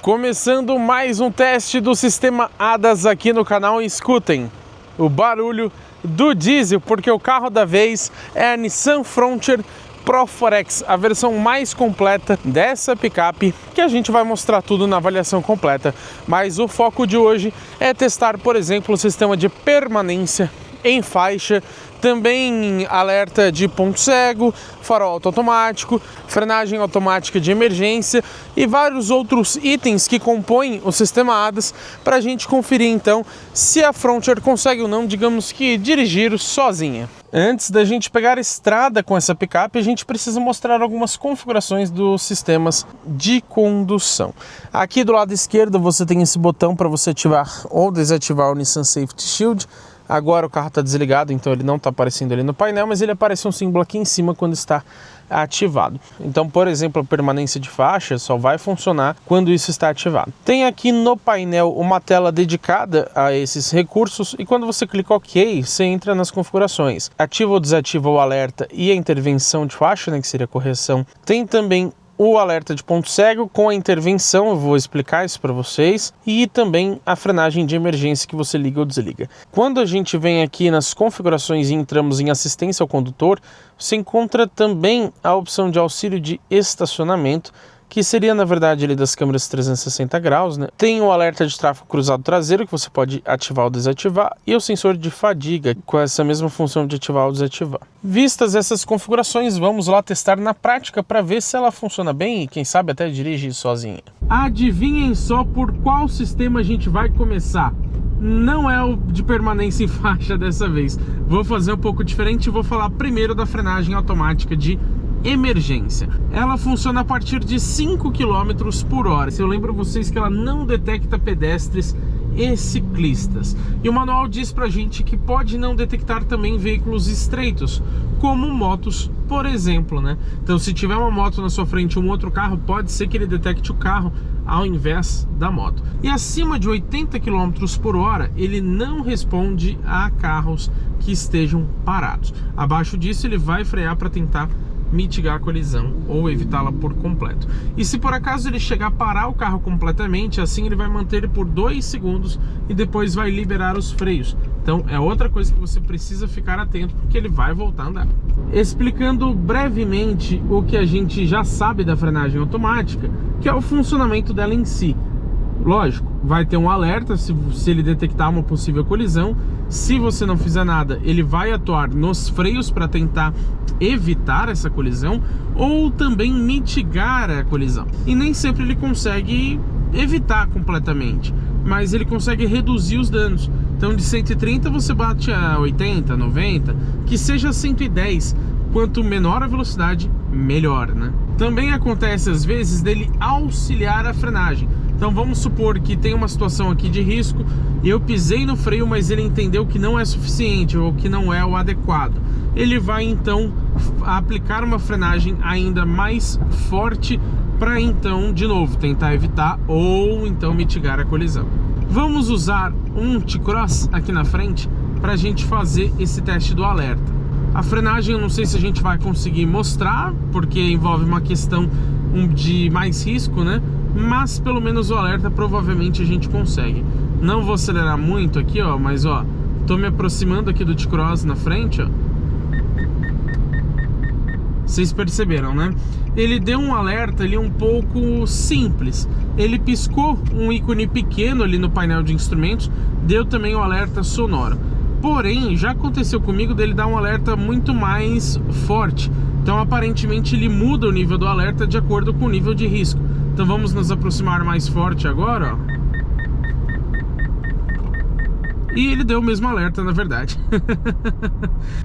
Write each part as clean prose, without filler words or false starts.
Começando mais um teste do sistema ADAS aqui no canal. Escutem o barulho do diesel, porque o carro da vez é a Nissan Frontier Pro 4X, a versão mais completa dessa picape, que a gente vai mostrar tudo na avaliação completa. Mas o foco de hoje é testar, por exemplo, o sistema de permanência em faixa, também alerta de ponto cego, farol automático, frenagem automática de emergência e vários outros itens que compõem o sistema ADAS, para a gente conferir então se a Frontier consegue ou não, digamos que, dirigir sozinha. Antes da gente pegar a estrada com essa picape, a gente precisa mostrar algumas configurações dos sistemas de condução. Aqui do lado esquerdo você tem esse botão para você ativar ou desativar o Nissan Safety Shield. Agora o carro está desligado, então ele não está aparecendo ali no painel, mas ele aparece um símbolo aqui em cima quando está ativado. Então, por exemplo, a permanência de faixa só vai funcionar quando isso está ativado. Tem aqui no painel uma tela dedicada a esses recursos e quando você clica OK, você entra nas configurações. Ativa ou desativa o alerta e a intervenção de faixa, né, que seria a correção. Tem também o alerta de ponto cego com a intervenção, eu vou explicar isso para vocês, e também a frenagem de emergência que você liga ou desliga. Quando a gente vem aqui nas configurações e entramos em assistência ao condutor, você encontra também a opção de auxílio de estacionamento, que seria na verdade ali das câmeras 360 graus, né? Tem o alerta de tráfego cruzado traseiro, que você pode ativar ou desativar, e o sensor de fadiga, com essa mesma função de ativar ou desativar. Vistas essas configurações, vamos lá testar na prática para ver se ela funciona bem e quem sabe até dirige sozinha. Adivinhem só por qual sistema a gente vai começar. Não é o de permanência em faixa dessa vez. Vou fazer um pouco diferente e vou falar primeiro da frenagem automática de emergência. Ela funciona a partir de 5 km por hora. Eu lembro vocês que ela não detecta pedestres e ciclistas. E o manual diz pra gente que pode não detectar também veículos estreitos, como motos, por exemplo, né? Então, se tiver uma moto na sua frente ou um outro carro, pode ser que ele detecte o carro ao invés da moto. E acima de 80 km por hora, ele não responde a carros que estejam parados. Abaixo disso, ele vai frear para tentar mitigar a colisão ou evitá-la por completo. E se por acaso ele chegar a parar o carro completamente, assim ele vai manter por 2 segundos e depois vai liberar os freios. Então é outra coisa que você precisa ficar atento, porque ele vai voltar a andar. Explicando brevemente o que a gente já sabe da frenagem automática, que é o funcionamento dela em si. Lógico, vai ter um alerta se ele detectar uma possível colisão. Se você não fizer nada, ele vai atuar nos freios para tentar evitar essa colisão ou também mitigar a colisão. E nem sempre ele consegue evitar completamente, mas ele consegue reduzir os danos. Então de 130 você bate a 80, 90, que seja 110. Quanto menor a velocidade, melhor, né? Também acontece às vezes dele auxiliar a frenagem. Então vamos supor que tem uma situação aqui de risco e eu pisei no freio, mas ele entendeu que não é suficiente ou que não é o adequado. Ele vai então aplicar uma frenagem ainda mais forte para então, de novo, tentar evitar ou então mitigar a colisão. Vamos usar um T-Cross aqui na frente para a gente fazer esse teste do alerta. A frenagem eu não sei se a gente vai conseguir mostrar, porque envolve uma questão de mais risco, né? Mas pelo menos o alerta provavelmente a gente consegue. Não vou acelerar muito aqui, ó, mas ó, tô me aproximando aqui do T-Cross na frente, ó. Vocês perceberam, né? Ele deu um alerta ali um pouco simples. Ele piscou um ícone pequeno ali no painel de instrumentos, deu também o alerta sonoro. Porém, já aconteceu comigo dele dar um alerta muito mais forte. Então, aparentemente, ele muda o nível do alerta de acordo com o nível de risco. Então, vamos nos aproximar mais forte agora, ó. E ele deu o mesmo alerta, na verdade.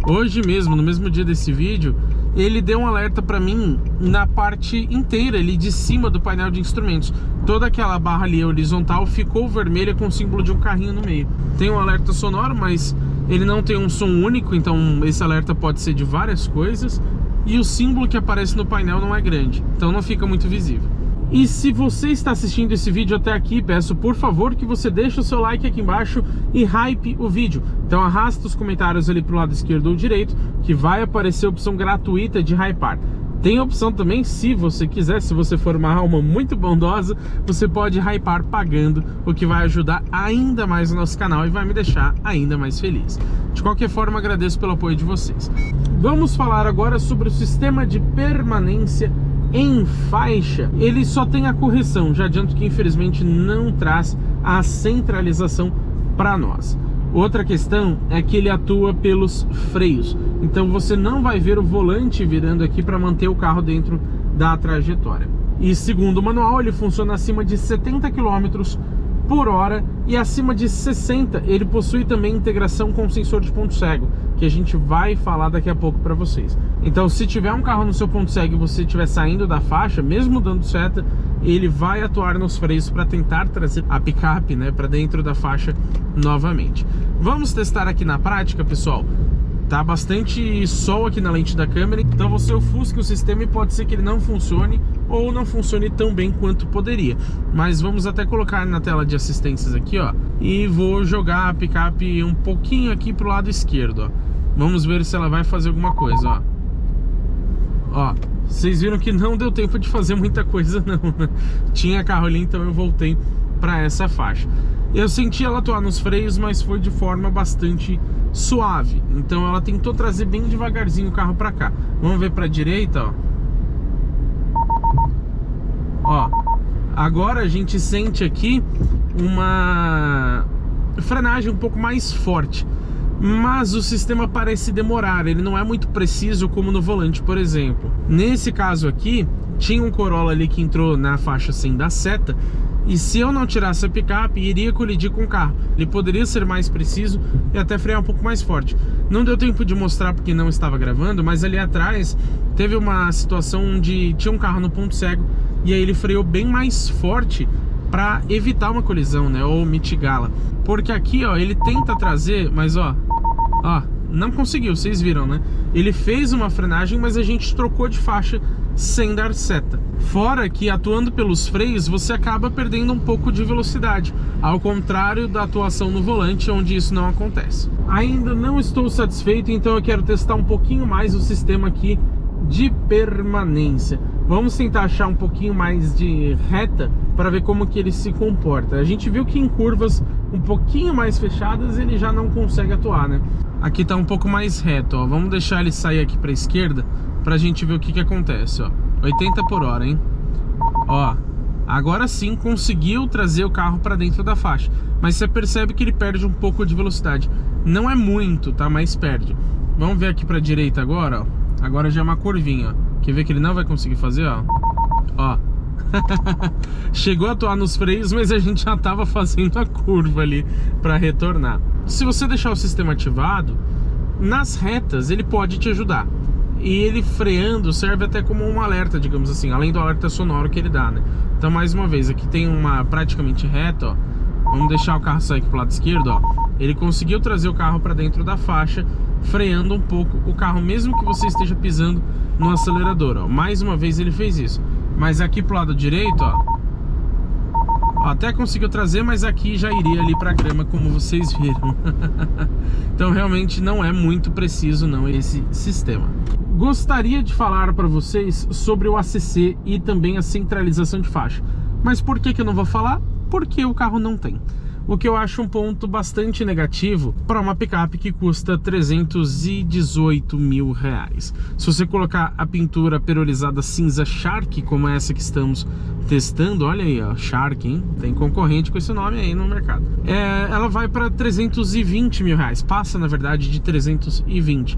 Hoje mesmo, no mesmo dia desse vídeo, ele deu um alerta para mim na parte inteira ali de cima do painel de instrumentos. Toda aquela barra ali horizontal ficou vermelha com o símbolo de um carrinho no meio. Tem um alerta sonoro, mas ele não tem um som único, então esse alerta pode ser de várias coisas. E o símbolo que aparece no painel não é grande, então não fica muito visível. E se você está assistindo esse vídeo até aqui, peço por favor que você deixe o seu like aqui embaixo e hype o vídeo. Então arrasta os comentários ali para o lado esquerdo ou direito, que vai aparecer a opção gratuita de hypar. Tem a opção também, se você quiser, se você for uma alma muito bondosa, você pode hypar pagando, o que vai ajudar ainda mais o nosso canal e vai me deixar ainda mais feliz. De qualquer forma, agradeço pelo apoio de vocês. Vamos falar agora sobre o sistema de permanência em faixa. Ele só tem a correção, já adianto que infelizmente não traz a centralização para nós. Outra questão é que ele atua pelos freios, então você não vai ver o volante virando aqui para manter o carro dentro da trajetória. E segundo o manual, ele funciona acima de 70 km por hora e acima de 60 ele possui também integração com sensor de ponto cego, que a gente vai falar daqui a pouco para vocês. Então, se tiver um carro no seu ponto cego e você estiver saindo da faixa, mesmo dando seta, ele vai atuar nos freios para tentar trazer a picape, né, para dentro da faixa novamente. Vamos testar aqui na prática, pessoal. Tá bastante sol aqui na lente da câmera, então você ofusca o sistema e pode ser que ele não funcione ou não funcione tão bem quanto poderia. Mas vamos até colocar na tela de assistências aqui, ó, e vou jogar a picape um pouquinho aqui pro lado esquerdo, ó. Vamos ver se ela vai fazer alguma coisa, ó. Ó, vocês viram que não deu tempo de fazer muita coisa não, né? Tinha carro ali, então eu voltei para essa faixa. Eu senti ela atuar nos freios, mas foi de forma bastante suave. Então ela tentou trazer bem devagarzinho o carro para cá. Vamos ver para a direita, ó. Ó, agora a gente sente aqui uma frenagem um pouco mais forte. Mas o sistema parece demorar, ele não é muito preciso como no volante, por exemplo. Nesse caso aqui, tinha um Corolla ali que entrou na faixa sem dar seta, e se eu não tirasse a picape, iria colidir com o carro. Ele poderia ser mais preciso e até frear um pouco mais forte. Não deu tempo de mostrar porque não estava gravando, mas ali atrás teve uma situação onde tinha um carro no ponto cego, e aí ele freou bem mais forte para evitar uma colisão, né, ou mitigá-la. Porque aqui, ó, ele tenta trazer, mas ó, não conseguiu, vocês viram, né? Ele fez uma frenagem, mas a gente trocou de faixa sem dar seta. Fora que, atuando pelos freios, você acaba perdendo um pouco de velocidade, ao contrário da atuação no volante, onde isso não acontece. Ainda não estou satisfeito, então eu quero testar um pouquinho mais o sistema aqui de permanência. Vamos tentar achar um pouquinho mais de reta para ver como que ele se comporta. A gente viu que em curvas um pouquinho mais fechadas ele já não consegue atuar, né? Aqui tá um pouco mais reto, ó. Vamos deixar ele sair aqui para a esquerda para a gente ver o que que acontece, ó. 80 por hora, hein? Ó, agora sim conseguiu trazer o carro para dentro da faixa, mas você percebe que ele perde um pouco de velocidade. Não é muito, tá? Mas perde. Vamos ver aqui para a direita agora, ó. Agora já é uma curvinha, ó. Quer ver que ele não vai conseguir fazer, ó? Ó. Chegou a atuar nos freios, mas a gente já estava fazendo a curva ali para retornar. Se você deixar o sistema ativado, nas retas ele pode te ajudar. E ele freando serve até como um alerta, digamos assim, além do alerta sonoro que ele dá, né? Então, mais uma vez, aqui tem uma praticamente reta, ó. Vamos deixar o carro sair aqui pro lado esquerdo, ó. Ele conseguiu trazer o carro para dentro da faixa, freando um pouco o carro, mesmo que você esteja pisando no acelerador, ó. Mais uma vez ele fez isso. Mas aqui pro lado direito, ó, até conseguiu trazer, mas aqui já iria ali pra grama, como vocês viram. Então realmente não é muito preciso não esse sistema. Gostaria de falar para vocês sobre o ACC e também a centralização de faixa. Mas por que eu não vou falar? Porque o carro não tem. O que eu acho um ponto bastante negativo para uma picape que custa 318 mil reais. Se você colocar a pintura perolizada cinza Shark, como essa que estamos testando, olha aí, ó, Shark, hein? Tem concorrente com esse nome aí no mercado. Ela vai para 320 mil reais, passa na verdade de 320.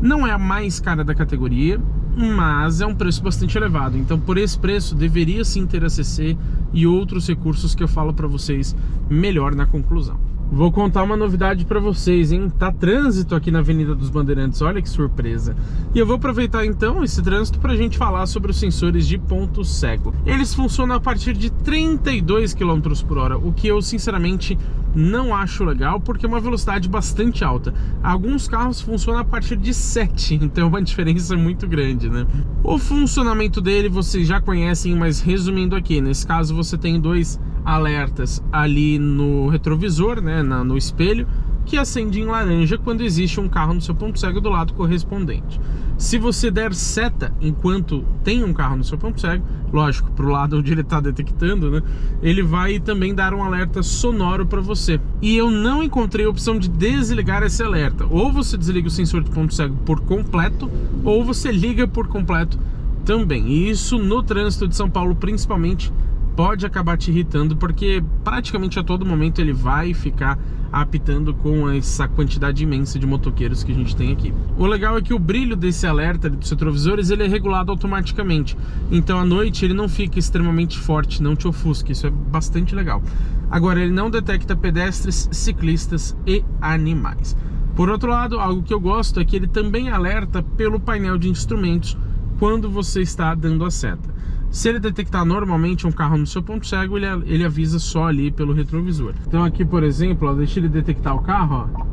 Não é a mais cara da categoria, mas é um preço bastante elevado. Então, por esse preço, deveria sim ter ACC e outros recursos que eu falo para vocês melhor na conclusão. Vou contar uma novidade para vocês, hein? Tá trânsito aqui na Avenida dos Bandeirantes, olha que surpresa. E eu vou aproveitar então esse trânsito para a gente falar sobre os sensores de ponto cego. Eles funcionam a partir de 32 km por hora, o que eu sinceramente não acho legal, porque é uma velocidade bastante alta. Alguns carros funcionam a partir de 7, então é uma diferença muito grande, né? O funcionamento dele vocês já conhecem, mas resumindo aqui, nesse caso você tem dois alertas ali no retrovisor, né, no espelho, que acende em laranja quando existe um carro no seu ponto cego do lado correspondente. Se você der seta enquanto tem um carro no seu ponto cego, lógico, para o lado onde ele está detectando, né, ele vai também dar um alerta sonoro para você. E eu não encontrei a opção de desligar esse alerta. Ou você desliga o sensor de ponto cego por completo, ou você liga por completo também. E isso no trânsito de São Paulo principalmente pode acabar te irritando, porque praticamente a todo momento ele vai ficar apitando com essa quantidade imensa de motoqueiros que a gente tem aqui. O legal é que o brilho desse alerta dos retrovisores ele é regulado automaticamente, então à noite ele não fica extremamente forte, não te ofusca, isso é bastante legal. Agora, ele não detecta pedestres, ciclistas e animais. Por outro lado, algo que eu gosto é que ele também alerta pelo painel de instrumentos quando você está dando a seta. Se ele detectar normalmente um carro no seu ponto cego, ele avisa só ali pelo retrovisor. Então aqui, por exemplo, ó, deixa ele detectar o carro, ó.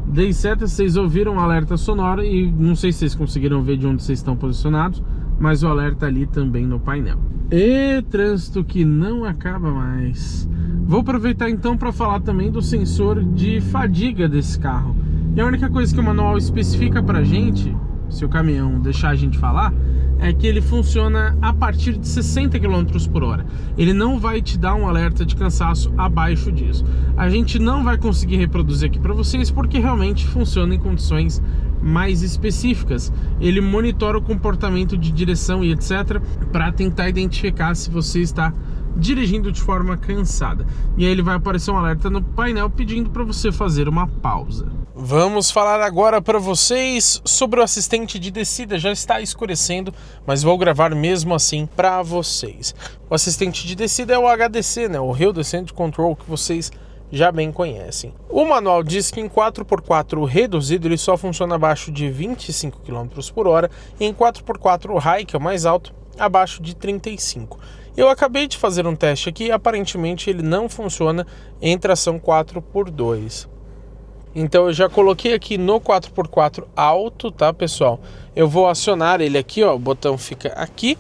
Dei seta, vocês ouviram o alerta sonoro e não sei se vocês conseguiram ver de onde vocês estão posicionados, mas o alerta ali também no painel. E trânsito que não acaba mais. Vou aproveitar então para falar também do sensor de fadiga desse carro. E a única coisa que o manual especifica pra gente, se o caminhão deixar a gente falar, é que ele funciona a partir de 60 km por hora. Ele não vai te dar um alerta de cansaço abaixo disso. A gente não vai conseguir reproduzir aqui para vocês porque realmente funciona em condições mais específicas. Ele monitora o comportamento de direção e etc. para tentar identificar se você está dirigindo de forma cansada. E aí ele vai aparecer um alerta no painel pedindo para você fazer uma pausa. Vamos falar agora para vocês sobre o assistente de descida. Já está escurecendo, mas vou gravar mesmo assim para vocês. O assistente de descida é o HDC, né? O Hill Descent Control, que vocês já bem conhecem. O manual diz que em 4x4 reduzido ele só funciona abaixo de 25 km por hora e em 4x4 High, que é o mais alto, abaixo de 35. Eu acabei de fazer um teste aqui e aparentemente ele não funciona em tração 4x2. Então eu já coloquei aqui no 4x4 alto, tá, pessoal? Eu vou acionar ele aqui, ó, o botão fica aqui.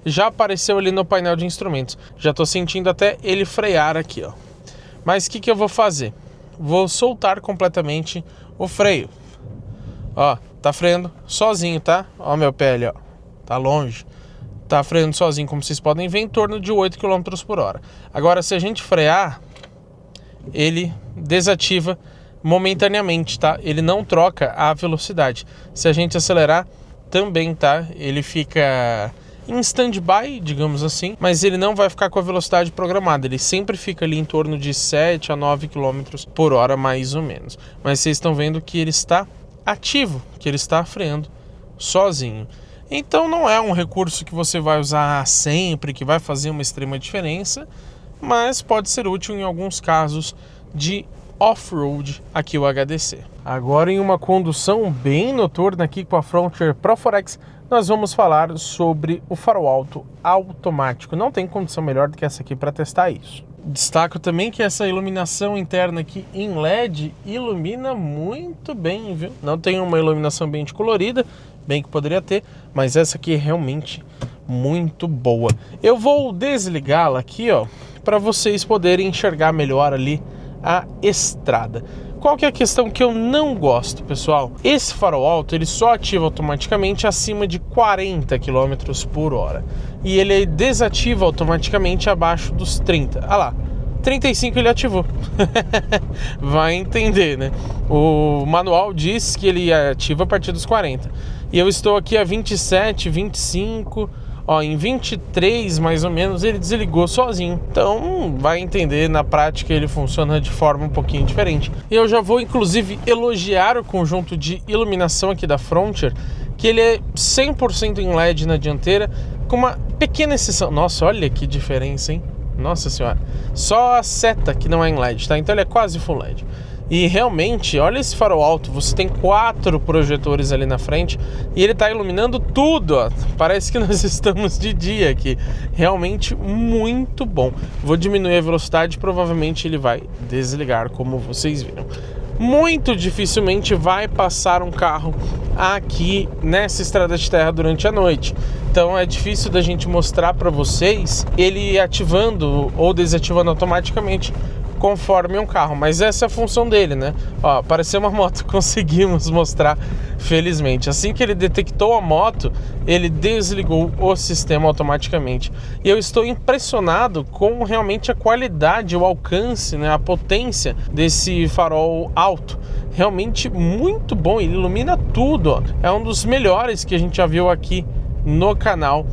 Já apareceu ali no painel de instrumentos. Já tô sentindo até ele frear aqui, ó. Mas o que eu vou fazer? Vou soltar completamente o freio. Ó, tá freando sozinho, tá? Ó meu pé ali, ó. Tá longe. Tá freando sozinho, como vocês podem ver, em torno de 8 km por hora. Agora, se a gente frear, ele desativa momentaneamente, tá? Ele não troca a velocidade. Se a gente acelerar, também, tá? Ele fica em stand-by, digamos assim, mas ele não vai ficar com a velocidade programada. Ele sempre fica ali em torno de 7 a 9 km por hora, mais ou menos. Mas vocês estão vendo que ele está ativo, que ele está freando sozinho. Então não é um recurso que você vai usar sempre, que vai fazer uma extrema diferença, mas pode ser útil em alguns casos de off-road aqui o HDC. Agora, em uma condução bem noturna aqui com a Frontier Pro 4X, nós vamos falar sobre o farol alto automático. Não tem condição melhor do que essa aqui para testar isso. Destaco também que essa iluminação interna aqui em LED ilumina muito bem, viu? Não tem uma iluminação bem colorida, bem que poderia ter, mas essa aqui é realmente muito boa. Eu vou desligá-la aqui, ó, para vocês poderem enxergar melhor ali a estrada. Qual que é a questão que eu não gosto, pessoal? Esse farol alto, ele só ativa automaticamente acima de 40 km por hora. E ele desativa automaticamente abaixo dos 30. Ah lá, 35 ele ativou. Vai entender, né? O manual diz que ele ativa a partir dos 40. E eu estou aqui a 27, 25... Ó, em 23 mais ou menos ele desligou sozinho. Então vai entender, na prática ele funciona de forma um pouquinho diferente. E eu já vou inclusive elogiar o conjunto de iluminação aqui da Frontier, que ele é 100% em LED na dianteira, com uma pequena exceção. Nossa, olha que diferença, hein? Nossa senhora. Só a seta que não é em LED, tá? Então ele é quase full LED. E realmente, olha esse farol alto, você tem 4 projetores ali na frente e ele está iluminando tudo, ó. Parece que nós estamos de dia aqui. Realmente muito bom. Vou diminuir a velocidade, provavelmente ele vai desligar, como vocês viram. Muito dificilmente vai passar um carro aqui nessa estrada de terra durante a noite. Então é difícil da gente mostrar para vocês ele ativando ou desativando automaticamente conforme um carro, mas essa é a função dele, né? Ó, apareceu uma moto, conseguimos mostrar, felizmente. Assim que ele detectou a moto, ele desligou o sistema automaticamente. E eu estou impressionado com realmente a qualidade, o alcance, né, a potência desse farol alto. Realmente muito bom, ele ilumina tudo, ó. É um dos melhores que a gente já viu aqui no canal,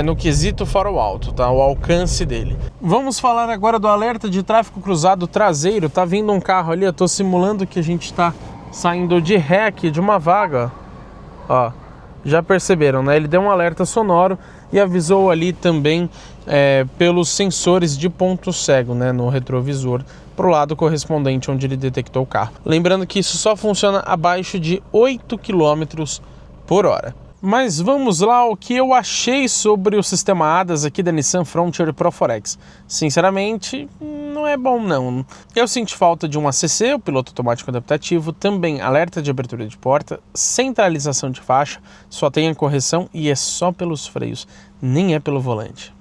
no quesito farol alto, tá? O alcance dele. Vamos falar agora do alerta de tráfego cruzado traseiro. Tá vindo um carro ali, eu tô simulando que a gente tá saindo de ré aqui de uma vaga, ó. Já perceberam, né? Ele deu um alerta sonoro e avisou ali também pelos sensores de ponto cego, né, no retrovisor, para o lado correspondente onde ele detectou o carro. Lembrando que isso só funciona abaixo de 8 km por hora. Mas vamos lá o que eu achei sobre o sistema ADAS aqui da Nissan Frontier Pro 4X. Sinceramente, não é bom não. Eu senti falta de um ACC, o piloto automático adaptativo, também alerta de abertura de porta, centralização de faixa, só tem a correção e é só pelos freios, nem é pelo volante.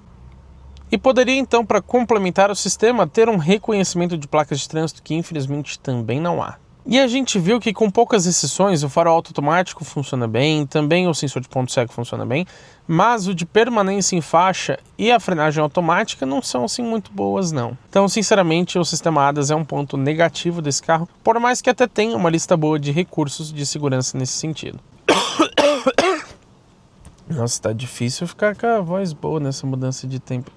E poderia então, para complementar o sistema, ter um reconhecimento de placas de trânsito que infelizmente também não há. E a gente viu que com poucas exceções o farol automático funciona bem, também o sensor de ponto cego funciona bem, mas o de permanência em faixa e a frenagem automática não são assim muito boas não. Então sinceramente o sistema ADAS é um ponto negativo desse carro, por mais que até tenha uma lista boa de recursos de segurança nesse sentido. Nossa, tá difícil ficar com a voz boa nessa mudança de tempo.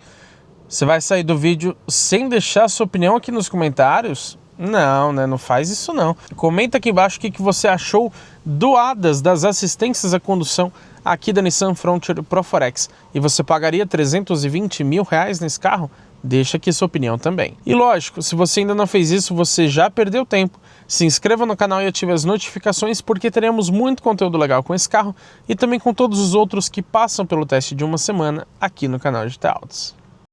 Você vai sair do vídeo sem deixar sua opinião aqui nos comentários? Não, né? Não faz isso não. Comenta aqui embaixo o que você achou do ADAS, das assistências à condução aqui da Nissan Frontier Pro 4X. E você pagaria 320 mil reais nesse carro? Deixa aqui sua opinião também. E lógico, se você ainda não fez isso, você já perdeu tempo. Se inscreva no canal e ative as notificações, porque teremos muito conteúdo legal com esse carro e também com todos os outros que passam pelo teste de uma semana aqui no canal GT Autos.